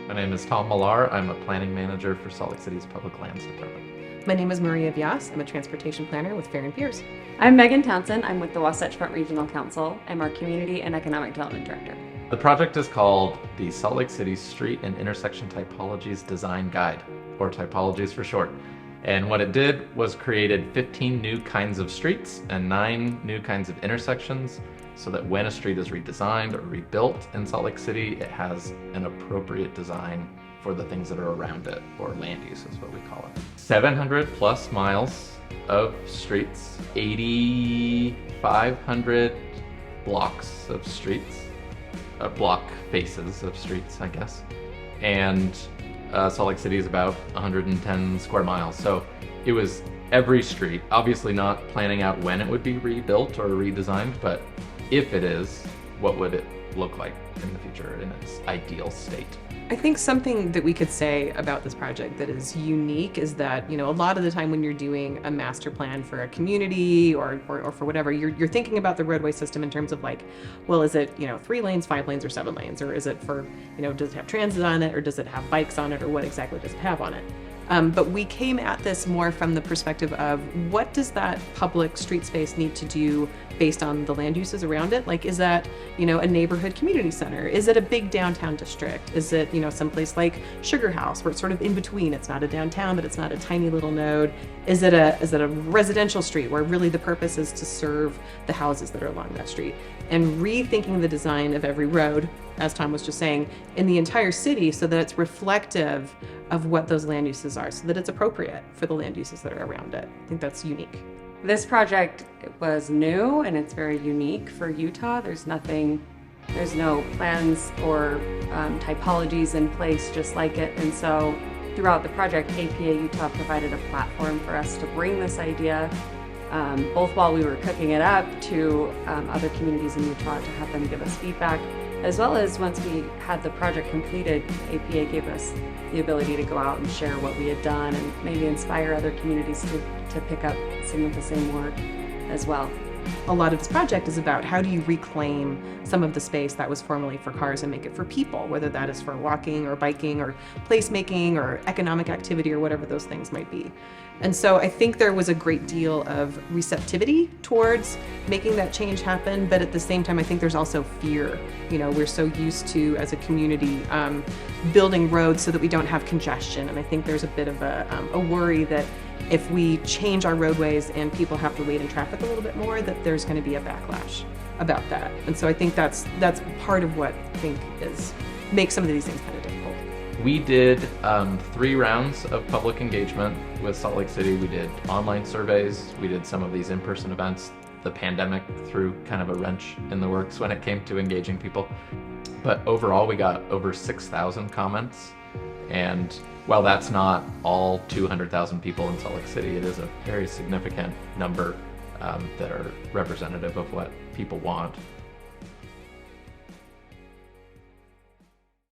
My name is Tom Millar. I'm a planning manager for Salt Lake City's Public Lands Department. My name is Maria Vyas. I'm a transportation planner with Fehr and Fehr. I'm Megan Townsend. I'm with the Wasatch Front Regional Council. I'm our Community and Economic Development Director. The project is called the Salt Lake City Street and Intersection Typologies Design Guide, or Typologies for short. And what it did was created 15 new kinds of streets and 9 new kinds of intersections, so that when a street is redesigned or rebuilt in Salt Lake City, it has an appropriate design for the things that are around it, or land use is what we call it. 700 plus miles of streets, 8,500 blocks of streets, block faces of streets, I guess. And Salt Lake City is about 110 square miles. So it was every street, obviously not planning out when it would be rebuilt or redesigned, but if it is, what would it look like in the future in its ideal state? I think something that we could say about this project that is unique is that, a lot of the time when you're doing a master plan for a community or for whatever, you're thinking about the roadway system in terms of like, well, is it, 3 lanes, 5 lanes, or 7 lanes? Or is it for, does it have transit on it, or does it have bikes on it, or what exactly does it have on it? But we came at this more from the perspective of what does that public street space need to do based on the land uses around it? Like, is that, a neighborhood community center? Is it a big downtown district? Is it, someplace like Sugar House where it's sort of in between? It's not a downtown, but it's not a tiny little node. Is it a residential street where really the purpose is to serve the houses that are along that street? And rethinking the design of every road, as Tom was just saying, in the entire city so that it's reflective of what those land uses are, so that it's appropriate for the land uses that are around it. I think that's unique. This project was new and it's very unique for Utah. There's no plans or typologies in place just like it. And so throughout the project, APA Utah provided a platform for us to bring this idea, both while we were cooking it up, to other communities in Utah to have them give us feedback, as well as once we had the project completed, APA gave us the ability to go out and share what we had done and maybe inspire other communities to pick up some of the same work as well. A lot of this project is about how do you reclaim some of the space that was formerly for cars and make it for people, whether that is for walking or biking or placemaking or economic activity or whatever those things might be. And so I think there was a great deal of receptivity towards making that change happen, but at the same time, I think there's also fear. We're so used to, as a community, building roads so that we don't have congestion. And I think there's a bit of a worry that if we change our roadways and people have to wait in traffic a little bit more, that there's going to be a backlash about that. And so I think that's part of what I think makes some of these things kind of difficult. We did 3 rounds of public engagement with Salt Lake City. We did online surveys. We did some of these in-person events. The pandemic threw kind of a wrench in the works when it came to engaging people. But overall, we got over 6,000 comments. And while that's not all 200,000 people in Salt Lake City, it is a very significant number that are representative of what people want.